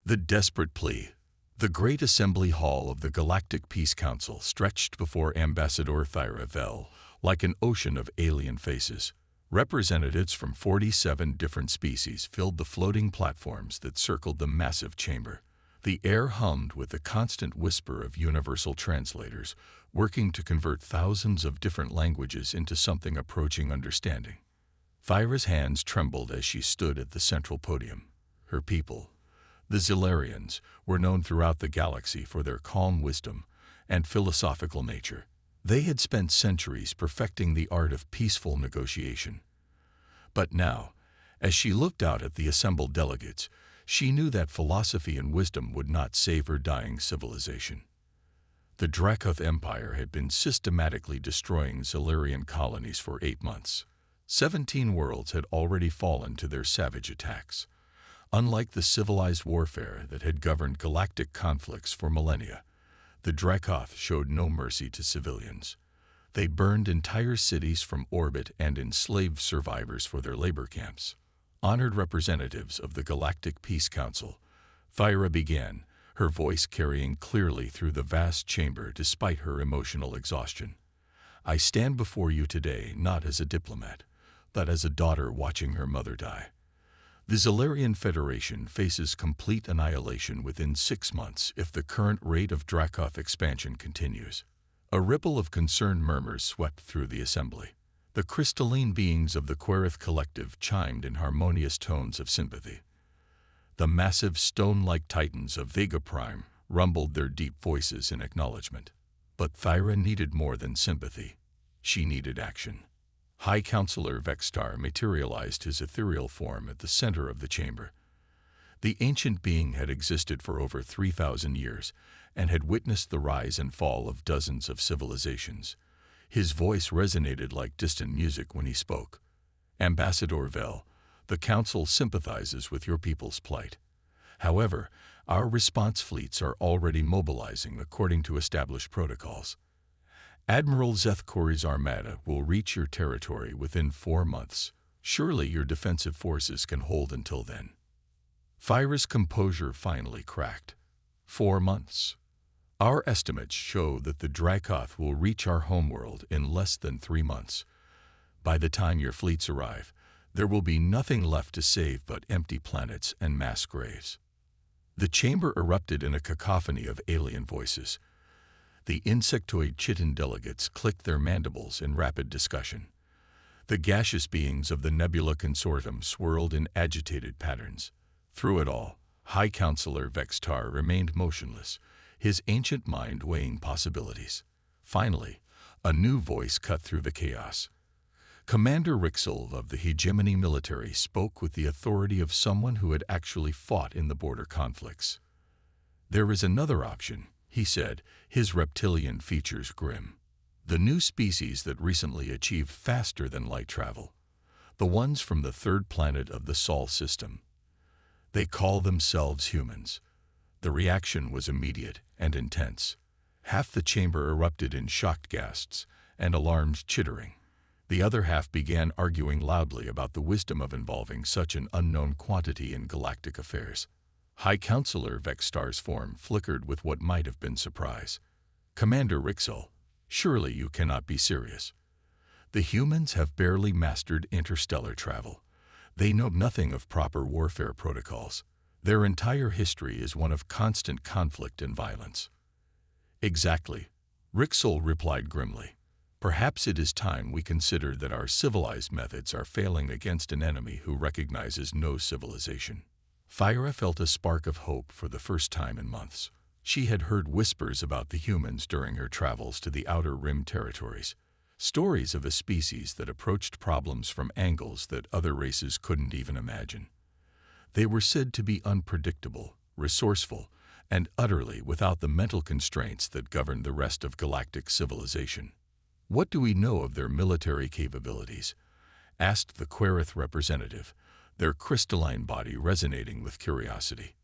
The desperate plea. The great assembly hall of the Galactic Peace Council stretched before Ambassador Thyra Vel like an ocean of alien faces. Representatives from 47 different species filled the floating platforms that circled the massive chamber. The air hummed with the constant whisper of universal translators, working to convert thousands of different languages into something approaching understanding. Thyra's hands trembled as she stood at the central podium. Her people, the Zilarians, were known throughout the galaxy for their calm wisdom and philosophical nature. They had spent centuries perfecting the art of peaceful negotiation. But now, as she looked out at the assembled delegates, she knew that philosophy and wisdom would not save her dying civilization. The Dracoth Empire had been systematically destroying Zilarian colonies for 8 months. 17 worlds had already fallen to their savage attacks. Unlike the civilized warfare that had governed galactic conflicts for millennia, the Dracoth showed no mercy to civilians. They burned entire cities from orbit and enslaved survivors for their labor camps. Honored representatives of the Galactic Peace Council, Thyra began, her voice carrying clearly through the vast chamber despite her emotional exhaustion. I stand before you today not as a diplomat, but as a daughter watching her mother die. The Zilarian Federation faces complete annihilation within 6 months if the current rate of Dracoth expansion continues. A ripple of concerned murmurs swept through the assembly. The crystalline beings of the Querith Collective chimed in harmonious tones of sympathy. The massive stone-like titans of Vega Prime rumbled their deep voices in acknowledgement. But Thyra needed more than sympathy. She needed action. High Counselor Vextar materialized his ethereal form at the center of the chamber. The ancient being had existed for over 3,000 years and had witnessed the rise and fall of dozens of civilizations. His voice resonated like distant music when he spoke. Ambassador Vel, the Council sympathizes with your people's plight. However, our response fleets are already mobilizing according to established protocols. Admiral Zethkori's armada will reach your territory within 4 months. Surely your defensive forces can hold until then. Thyra's composure finally cracked. 4 months. Our estimates show that the Dracoth will reach our homeworld in less than 3 months. By the time your fleets arrive, there will be nothing left to save but empty planets and mass graves. The chamber erupted in a cacophony of alien voices. The insectoid chitin delegates clicked their mandibles in rapid discussion. The gaseous beings of the Nebula Consortium swirled in agitated patterns. Through it all, High Counselor Vextar remained motionless, his ancient mind weighing possibilities. Finally, a new voice cut through the chaos. Commander Rixel of the Hegemony military spoke with the authority of someone who had actually fought in the border conflicts. There is another option, he said, his reptilian features grim. The new species that recently achieved faster than light travel. The ones from the third planet of the Sol system. They call themselves humans. The reaction was immediate and intense. Half the chamber erupted in shocked gasps and alarmed chittering. The other half began arguing loudly about the wisdom of involving such an unknown quantity in galactic affairs. High Counselor Vextar's form flickered with what might have been surprise. Commander Rixel, surely you cannot be serious. The humans have barely mastered interstellar travel. They know nothing of proper warfare protocols. Their entire history is one of constant conflict and violence. Exactly, Rixel replied grimly. Perhaps it is time we consider that our civilized methods are failing against an enemy who recognizes no civilization. Thyra felt a spark of hope for the first time in months. She had heard whispers about the humans during her travels to the Outer Rim territories, stories of a species that approached problems from angles that other races couldn't even imagine. They were said to be unpredictable, resourceful, and utterly without the mental constraints that governed the rest of galactic civilization. What do we know of their military capabilities? Asked the Querith representative, their crystalline body resonating with curiosity.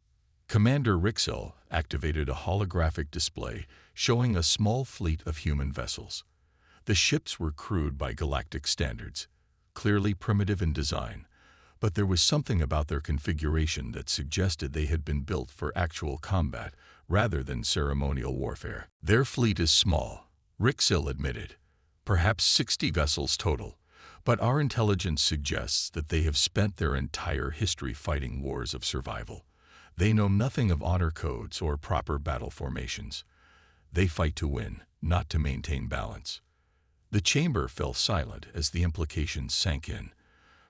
Commander Rixel activated a holographic display showing a small fleet of human vessels. The ships were crude by galactic standards, clearly primitive in design, But there was something about their configuration that suggested they had been built for actual combat rather than ceremonial warfare. Their fleet is small, Rixil admitted, perhaps 60 vessels total, but our intelligence suggests that they have spent their entire history fighting wars of survival. They know nothing of honor codes or proper battle formations. They fight to win, not to maintain balance. The chamber fell silent as the implications sank in.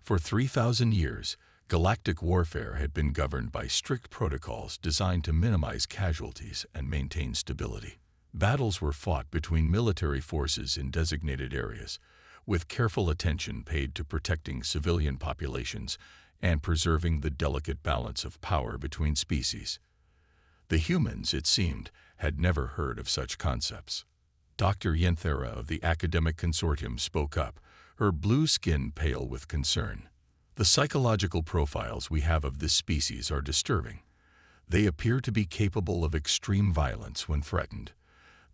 For 3,000 years, galactic warfare had been governed by strict protocols designed to minimize casualties and maintain stability. Battles were fought between military forces in designated areas, with careful attention paid to protecting civilian populations and preserving the delicate balance of power between species. The humans, it seemed, had never heard of such concepts. Dr. Yenthera of the Academic Consortium spoke up, her blue skin pale with concern. The psychological profiles we have of this species are disturbing. They appear to be capable of extreme violence when threatened.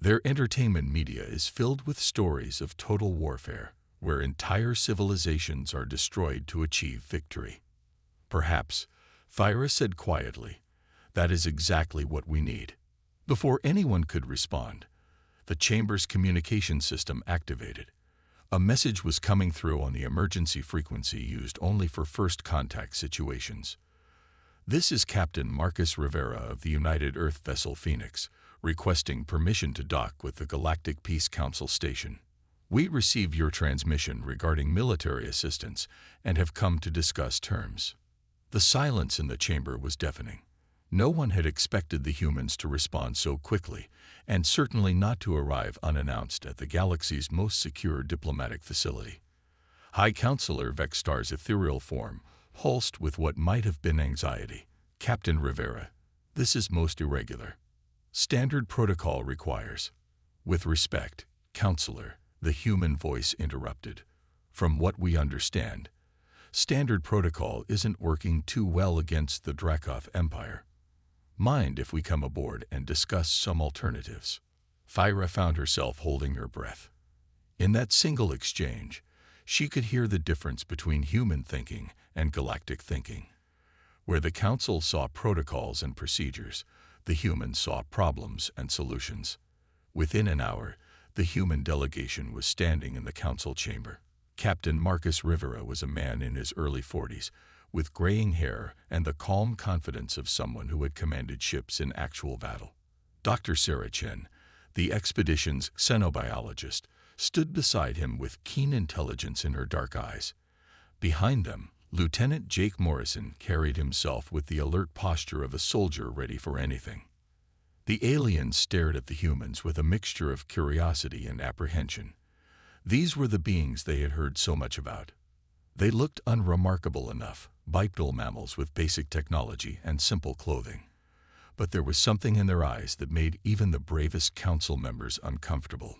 Their entertainment media is filled with stories of total warfare, where entire civilizations are destroyed to achieve victory. Perhaps, Thyra said quietly, that is exactly what we need. Before anyone could respond, the chamber's communication system activated. A message was coming through on the emergency frequency used only for first contact situations. This is Captain Marcus Rivera of the United Earth vessel Phoenix, requesting permission to dock with the Galactic Peace Council station. We received your transmission regarding military assistance and have come to discuss terms. The silence in the chamber was deafening. No one had expected the humans to respond so quickly, and certainly not to arrive unannounced at the galaxy's most secure diplomatic facility. High Counselor Vextar's ethereal form pulsed with what might have been anxiety. Captain Rivera, this is most irregular. Standard protocol requires. With respect, Counselor, the human voice interrupted. From what we understand, standard protocol isn't working too well against the Dracoth Empire. Mind if we come aboard and discuss some alternatives? Thyra found herself holding her breath. In that single exchange, she could hear the difference between human thinking and galactic thinking. Where the Council saw protocols and procedures, the humans saw problems and solutions. Within an hour, the human delegation was standing in the Council chamber. Captain Marcus Rivera was a man in his early 40s, with graying hair and the calm confidence of someone who had commanded ships in actual battle. Dr. Sarah Chen, the expedition's xenobiologist, stood beside him with keen intelligence in her dark eyes. Behind them, Lieutenant Jake Morrison carried himself with the alert posture of a soldier ready for anything. The aliens stared at the humans with a mixture of curiosity and apprehension. These were the beings they had heard so much about. They looked unremarkable enough, bipedal mammals with basic technology and simple clothing. But there was something in their eyes that made even the bravest council members uncomfortable.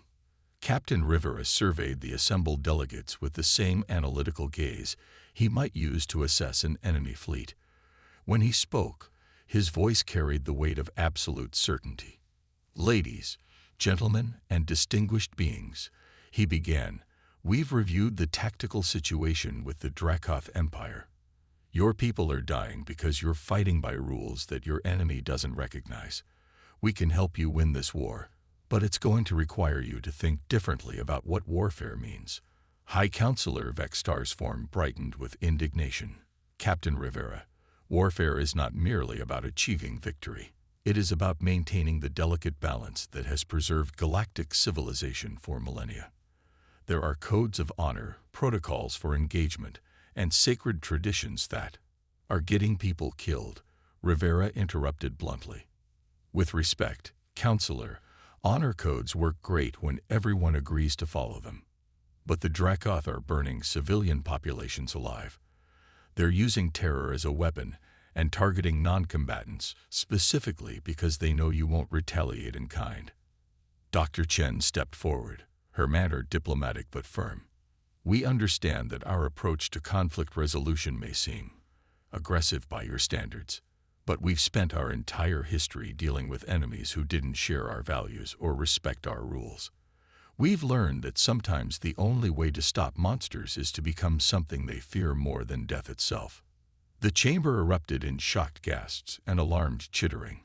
Captain Rivera surveyed the assembled delegates with the same analytical gaze he might use to assess an enemy fleet. When he spoke, his voice carried the weight of absolute certainty. Ladies, gentlemen, and distinguished beings, he began, we've reviewed the tactical situation with the Dracoth Empire. Your people are dying because you're fighting by rules that your enemy doesn't recognize. We can help you win this war, but it's going to require you to think differently about what warfare means. High Counselor Vextar's form brightened with indignation. Captain Rivera, warfare is not merely about achieving victory. It is about maintaining the delicate balance that has preserved galactic civilization for millennia. There are codes of honor, protocols for engagement, and sacred traditions that are getting people killed, Rivera interrupted bluntly. With respect, Counselor, honor codes work great when everyone agrees to follow them. But the Dracoth are burning civilian populations alive. They're using terror as a weapon and targeting non-combatants specifically because they know you won't retaliate in kind. Dr. Chen stepped forward, her manner diplomatic but firm. We understand that our approach to conflict resolution may seem aggressive by your standards, but we've spent our entire history dealing with enemies who didn't share our values or respect our rules. We've learned that sometimes the only way to stop monsters is to become something they fear more than death itself. The chamber erupted in shocked gasps and alarmed chittering.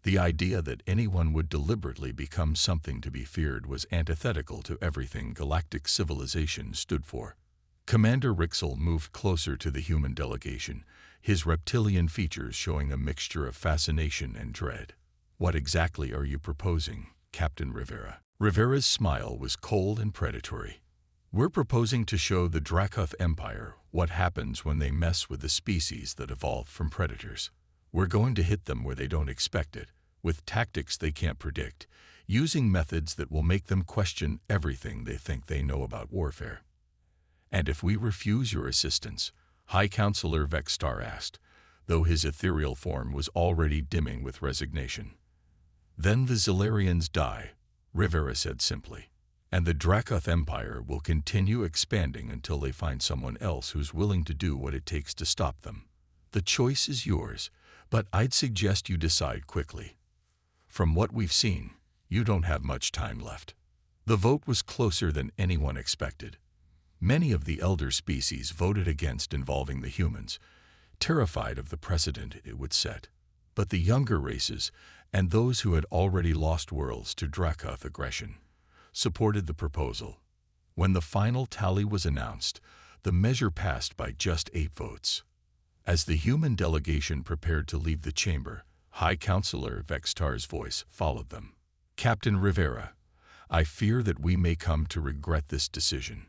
The idea that anyone would deliberately become something to be feared was antithetical to everything galactic civilization stood for. Commander Rixel moved closer to the human delegation, his reptilian features showing a mixture of fascination and dread. "What exactly are you proposing, Captain Rivera?" Rivera's smile was cold and predatory. "We're proposing to show the Dracoth Empire what happens when they mess with the species that evolved from predators. We're going to hit them where they don't expect it, with tactics they can't predict, using methods that will make them question everything they think they know about warfare." "And if we refuse your assistance?" High Counselor Vextar asked, though his ethereal form was already dimming with resignation. "Then the Zilarians die," Rivera said simply, "and the Dracoth Empire will continue expanding until they find someone else who's willing to do what it takes to stop them. The choice is yours, but I'd suggest you decide quickly. From what we've seen, you don't have much time left." The vote was closer than anyone expected. Many of the elder species voted against involving the humans, terrified of the precedent it would set. But the younger races, and those who had already lost worlds to Dracoth aggression, supported the proposal. When the final tally was announced, the measure passed by just 8 votes. As the human delegation prepared to leave the chamber, High Counselor Vextar's voice followed them. "Captain Rivera, I fear that we may come to regret this decision.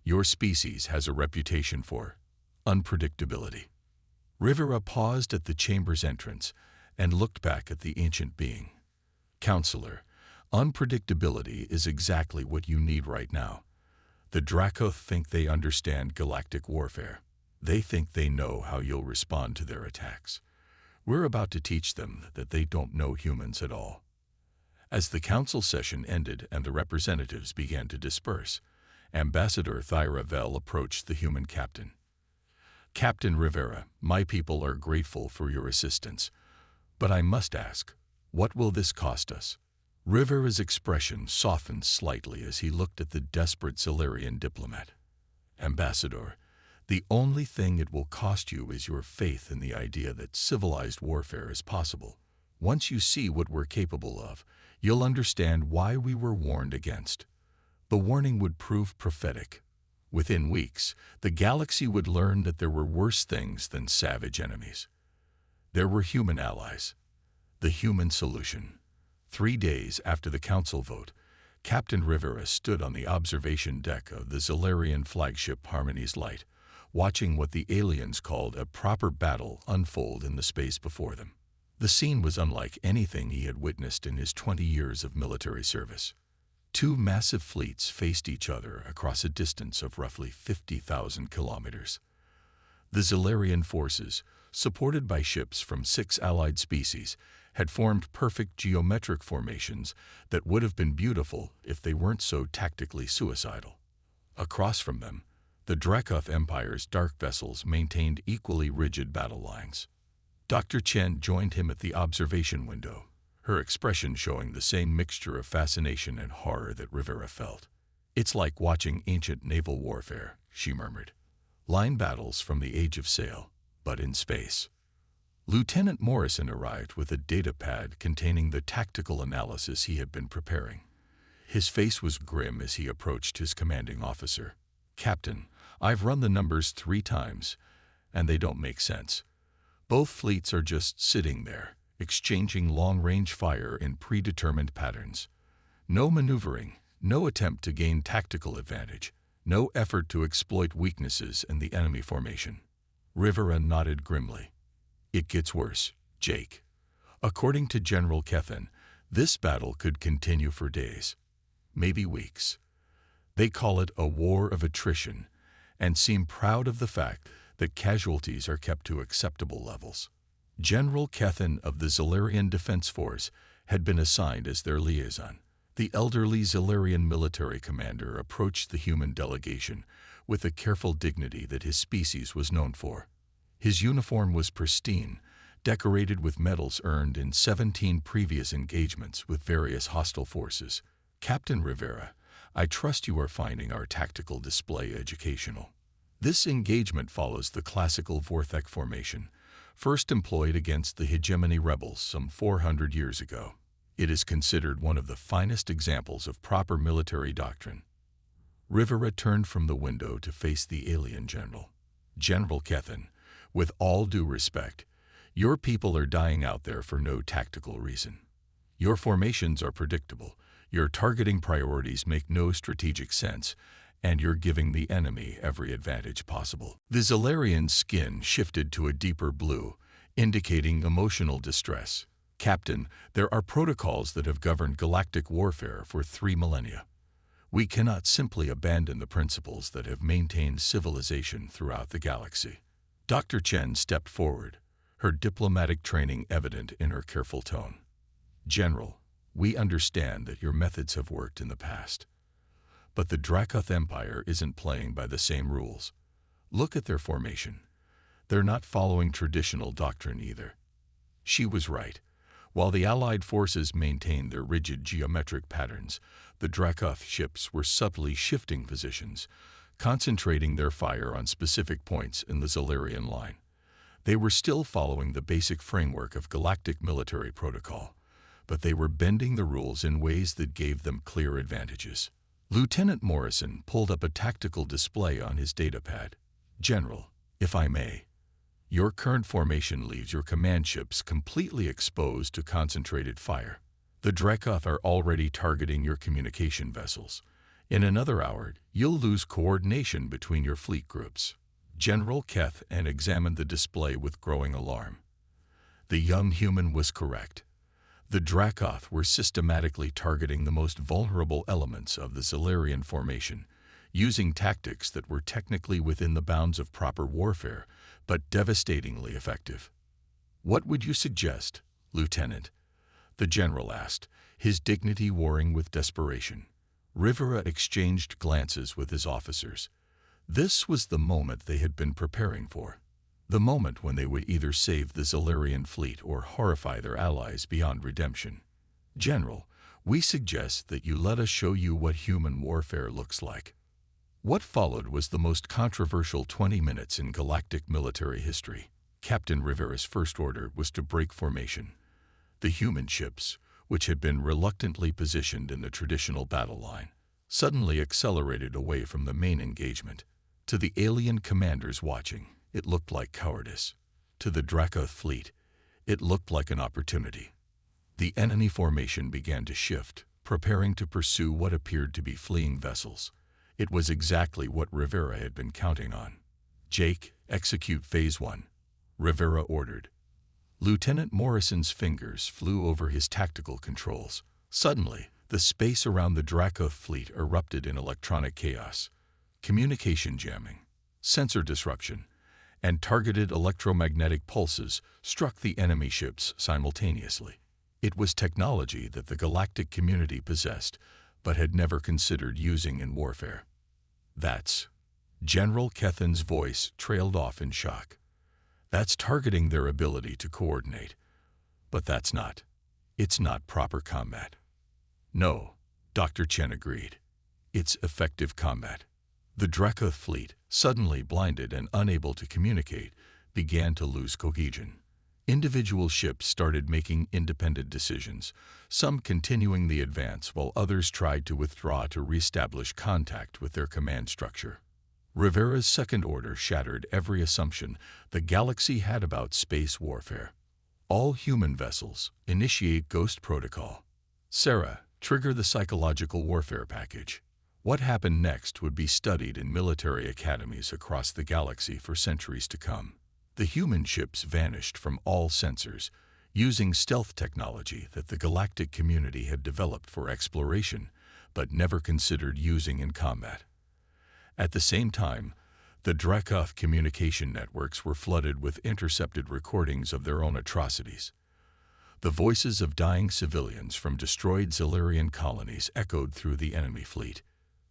Your species has a reputation for unpredictability." Rivera paused at the chamber's entrance and looked back at the ancient being. "Counselor, unpredictability is exactly what you need right now. The Dracoth think they understand galactic warfare. They think they know how you'll respond to their attacks. We're about to teach them that they don't know humans at all." As the council session ended and the representatives began to disperse, Ambassador Thyra Vel approached the human captain. "Captain Rivera, my people are grateful for your assistance. But I must ask, what will this cost us?" Rivera's expression softened slightly as he looked at the desperate Zilarian diplomat. "Ambassador, the only thing it will cost you is your faith in the idea that civilized warfare is possible. Once you see what we're capable of, you'll understand why we were warned against." The warning would prove prophetic. Within weeks, the galaxy would learn that there were worse things than savage enemies. There were human allies. The human solution. 3 days after the council vote, Captain Rivera stood on the observation deck of the Zilarian flagship Harmony's Light, watching what the aliens called a proper battle unfold in the space before them. The scene was unlike anything he had witnessed in his 20 years of military service. 2 massive fleets faced each other across a distance of roughly 50,000 kilometers. The Zilarian forces, supported by ships from 6 allied species, had formed perfect geometric formations that would have been beautiful if they weren't so tactically suicidal. Across from them, the Dracoth Empire's dark vessels maintained equally rigid battle lines. Dr. Chen joined him at the observation window, her expression showing the same mixture of fascination and horror that Rivera felt. "It's like watching ancient naval warfare," she murmured. "Line battles from the Age of Sail, but in space." Lieutenant Morrison arrived with a data pad containing the tactical analysis he had been preparing. His face was grim as he approached his commanding officer. "Captain, I've run the numbers 3 times, and they don't make sense. Both fleets are just sitting there, exchanging long-range fire in predetermined patterns. No maneuvering, no attempt to gain tactical advantage, no effort to exploit weaknesses in the enemy formation." Rivera nodded grimly. "It gets worse, Jake. According to General Kethen, this battle could continue for days, maybe weeks. They call it a war of attrition and seem proud of the fact that casualties are kept to acceptable levels." General Kethen of the Zilarian Defense Force had been assigned as their liaison. The elderly Zilarian military commander approached the human delegation with the careful dignity that his species was known for. His uniform was pristine, decorated with medals earned in 17 previous engagements with various hostile forces. "Captain Rivera, I trust you are finding our tactical display educational." This engagement follows the classical Vorthek formation, first employed against the hegemony rebels some 400 years ago. It is considered one of the finest examples of proper military doctrine. Rivera turned from the window to face the alien general. General Kethen, with all due respect, your people are dying out there for no tactical reason. Your formations are predictable, your targeting priorities make no strategic sense, and you're giving the enemy every advantage possible. The Zalarian's skin shifted to a deeper blue, indicating emotional distress. Captain, there are protocols that have governed galactic warfare for 3 millennia. We cannot simply abandon the principles that have maintained civilization throughout the galaxy. Dr. Chen stepped forward, her diplomatic training evident in her careful tone. General, we understand that your methods have worked in the past. But the Dracoth Empire isn't playing by the same rules. Look at their formation. They're not following traditional doctrine either. She was right. While the Allied forces maintained their rigid geometric patterns, the Dracoth ships were subtly shifting positions, concentrating their fire on specific points in the Zalarian line. They were still following the basic framework of galactic military protocol, but they were bending the rules in ways that gave them clear advantages. Lieutenant Morrison pulled up a tactical display on his datapad. General, if I may, your current formation leaves your command ships completely exposed to concentrated fire. The Dracoth are already targeting your communication vessels. In another hour, you'll lose coordination between your fleet groups. General Kethen examined the display with growing alarm. The young human was correct. The Dracoth were systematically targeting the most vulnerable elements of the Zalarian formation, using tactics that were technically within the bounds of proper warfare, but devastatingly effective. What would you suggest, Lieutenant? The general asked, his dignity warring with desperation. Rivera exchanged glances with his officers. This was the moment they had been preparing for. The moment when they would either save the Zalarian fleet or horrify their allies beyond redemption. General, we suggest that you let us show you what human warfare looks like. What followed was the most controversial 20 minutes in galactic military history. Captain Rivera's first order was to break formation. The human ships, which had been reluctantly positioned in the traditional battle line, suddenly accelerated away from the main engagement. To the alien commanders watching, it looked like cowardice. To the Dracoth fleet, it looked like an opportunity. The enemy formation began to shift, preparing to pursue what appeared to be fleeing vessels. It was exactly what Rivera had been counting on. Jake, execute Phase 1, Rivera ordered. Lieutenant Morrison's fingers flew over his tactical controls. Suddenly, the space around the Dracoth fleet erupted in electronic chaos. Communication jamming, sensor disruption, and targeted electromagnetic pulses struck the enemy ships simultaneously. It was technology that the galactic community possessed, but had never considered using in warfare. That's... General Kethen's voice trailed off in shock. That's targeting their ability to coordinate. But that's not. It's not proper combat. No, Dr. Chen agreed. It's effective combat. The Dracoth fleet, suddenly blinded and unable to communicate, began to lose cohesion. Individual ships started making independent decisions, some continuing the advance while others tried to withdraw to reestablish contact with their command structure. Rivera's second order shattered every assumption the galaxy had about space warfare. All human vessels, initiate Ghost Protocol. Sarah, trigger the psychological warfare package. What happened next would be studied in military academies across the galaxy for centuries to come. The human ships vanished from all sensors, using stealth technology that the galactic community had developed for exploration, but never considered using in combat. At the same time, the Dracoth communication networks were flooded with intercepted recordings of their own atrocities. The voices of dying civilians from destroyed Zalarian colonies echoed through the enemy fleet.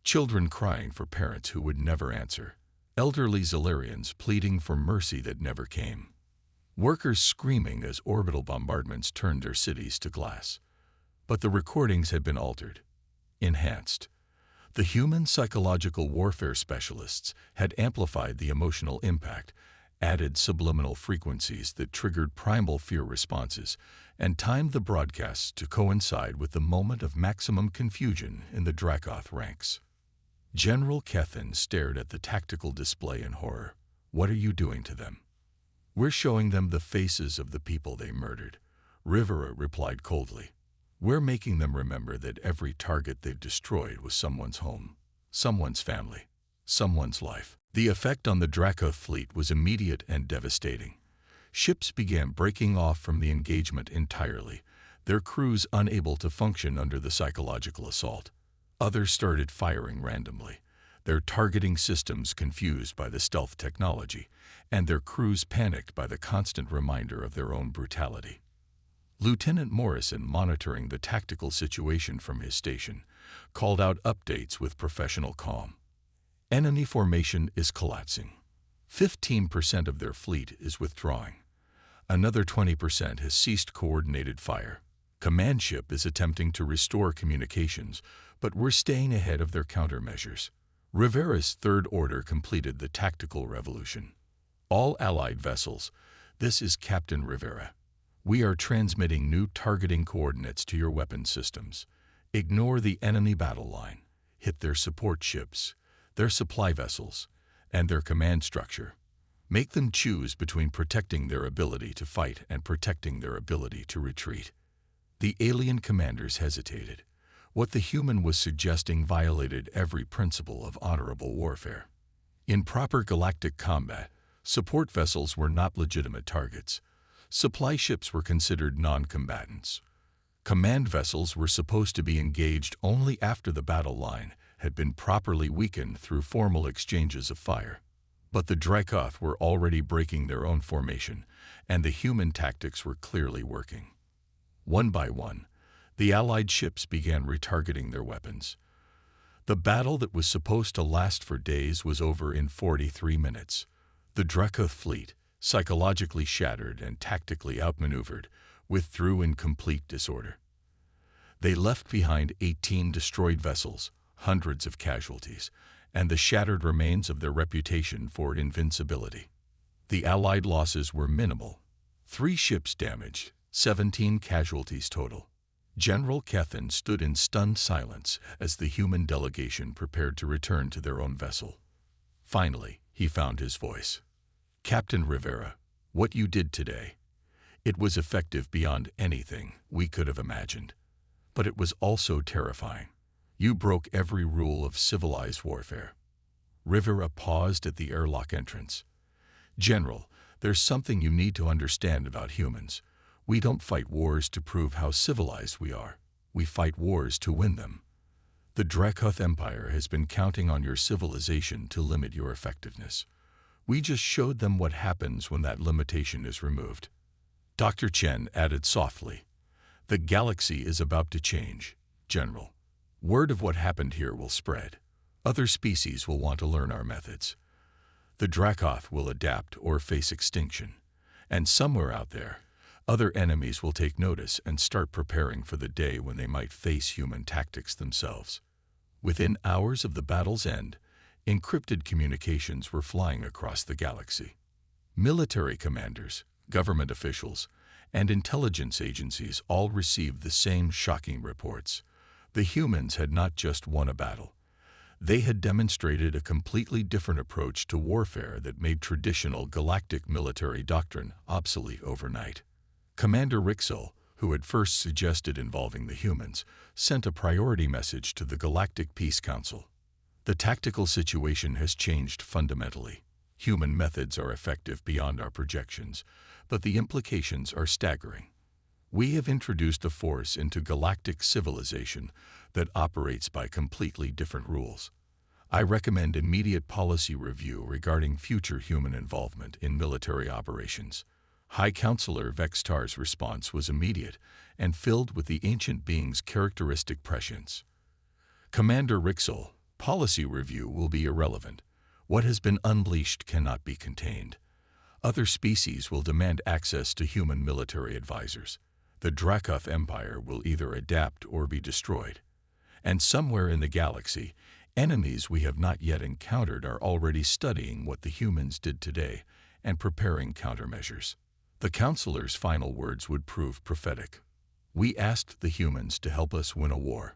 Children crying for parents who would never answer. Elderly Zalarians pleading for mercy that never came. Workers screaming as orbital bombardments turned their cities to glass. But the recordings had been altered, enhanced. The human psychological warfare specialists had amplified the emotional impact, added subliminal frequencies that triggered primal fear responses, and timed the broadcasts to coincide with the moment of maximum confusion in the Dracoth ranks. General Kethin stared at the tactical display in horror. "What are you doing to them?" "We're showing them the faces of the people they murdered," Rivera replied coldly. "We're making them remember that every target they've destroyed was someone's home, someone's family, someone's life." The effect on the Dracoth fleet was immediate and devastating. Ships began breaking off from the engagement entirely, their crews unable to function under the psychological assault. Others started firing randomly, their targeting systems confused by the stealth technology, and their crews panicked by the constant reminder of their own brutality. Lieutenant Morrison, monitoring the tactical situation from his station, called out updates with professional calm. Enemy formation is collapsing. 15% of their fleet is withdrawing. Another 20% has ceased coordinated fire. Command ship is attempting to restore communications, but we're staying ahead of their countermeasures. Rivera's Third Order completed the tactical revolution. All Allied vessels, this is Captain Rivera. We are transmitting new targeting coordinates to your weapon systems. Ignore the enemy battle line. Hit their support ships, their supply vessels, and their command structure. Make them choose between protecting their ability to fight and protecting their ability to retreat. The alien commanders hesitated. What the human was suggesting violated every principle of honorable warfare. In proper galactic combat, support vessels were not legitimate targets. Supply ships were considered non-combatants. Command vessels were supposed to be engaged only after the battle line had been properly weakened through formal exchanges of fire. But the Dracoth were already breaking their own formation, and the human tactics were clearly working. One by one, the Allied ships began retargeting their weapons. The battle that was supposed to last for days was over in 43 minutes. The Dracoth fleet, psychologically shattered and tactically outmaneuvered, withdrew in complete disorder. They left behind 18 destroyed vessels, hundreds of casualties, and the shattered remains of their reputation for invincibility. The Allied losses were minimal. 3 ships damaged, 17 casualties total. General Kethin stood in stunned silence as the human delegation prepared to return to their own vessel. Finally, he found his voice. "Captain Rivera, what you did today, it was effective beyond anything we could have imagined. But it was also terrifying. You broke every rule of civilized warfare." Rivera paused at the airlock entrance. "General, there's something you need to understand about humans. We don't fight wars to prove how civilized we are. We fight wars to win them. The Dracoth Empire has been counting on your civilization to limit your effectiveness. We just showed them what happens when that limitation is removed." Dr. Chen added softly, "The galaxy is about to change, General. Word of what happened here will spread. Other species will want to learn our methods. The Dracoth will adapt or face extinction. And somewhere out there, other enemies will take notice and start preparing for the day when they might face human tactics themselves." Within hours of the battle's end, encrypted communications were flying across the galaxy. Military commanders, government officials, and intelligence agencies all received the same shocking reports. The humans had not just won a battle. They had demonstrated a completely different approach to warfare that made traditional galactic military doctrine obsolete overnight. Commander Rixel, who had first suggested involving the humans, sent a priority message to the Galactic Peace Council. "The tactical situation has changed fundamentally. Human methods are effective beyond our projections, but the implications are staggering. We have introduced a force into galactic civilization that operates by completely different rules. I recommend immediate policy review regarding future human involvement in military operations." High Counselor Vextar's response was immediate and filled with the ancient being's characteristic prescience. "Commander Rixel, policy review will be irrelevant. What has been unleashed cannot be contained. Other species will demand access to human military advisors. The Dracoth Empire will either adapt or be destroyed. And somewhere in the galaxy, Enemies we have not yet encountered are already studying what the humans did today and preparing countermeasures. The counselor's final words would prove prophetic. We asked the humans to help us win a war.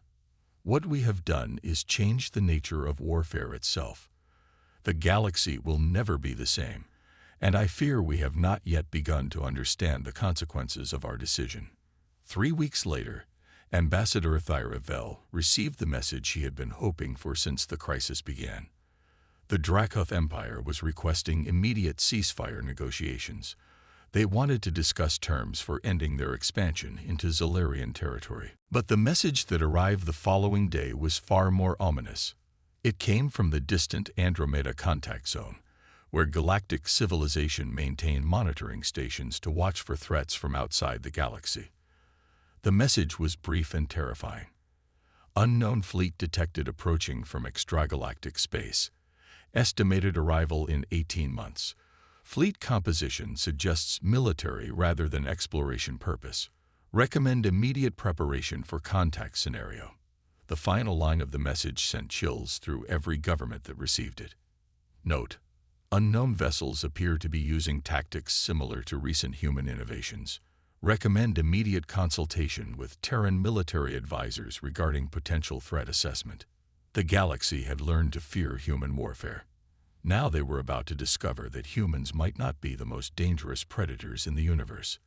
What we have done is change the nature of warfare itself. The galaxy will never be the same, and I fear we have not yet begun to understand the consequences of our decision. 3 weeks later, Ambassador Thyra Vel received the message she had been hoping for since the crisis began. The Dracoth Empire was requesting immediate ceasefire negotiations. They wanted to discuss terms for ending their expansion into Zalarian territory. But the message that arrived the following day was far more ominous. It came from the distant Andromeda contact zone, where galactic civilization maintained monitoring stations to watch for threats from outside the galaxy. The message was brief and terrifying. Unknown fleet detected approaching from extragalactic space. Estimated arrival in 18 months. Fleet composition suggests military rather than exploration purpose. Recommend immediate preparation for contact scenario. The final line of the message sent chills through every government that received it. Note: unknown vessels appear to be using tactics similar to recent human innovations. Recommend immediate consultation with Terran military advisors regarding potential threat assessment. The galaxy had learned to fear human warfare. Now they were about to discover that humans might not be the most dangerous predators in the universe.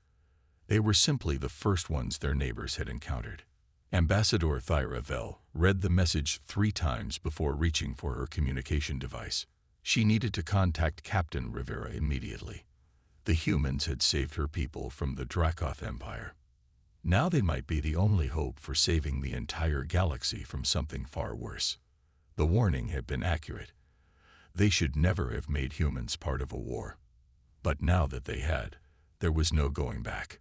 They were simply the first ones their neighbors had encountered. Ambassador Thyra Vel read the message 3 times before reaching for her communication device. She needed to contact Captain Rivera immediately. The humans had saved her people from the Dracoth Empire. Now they might be the only hope for saving the entire galaxy from something far worse. The warning had been accurate. They should never have made humans part of a war. But now that they had, there was no going back.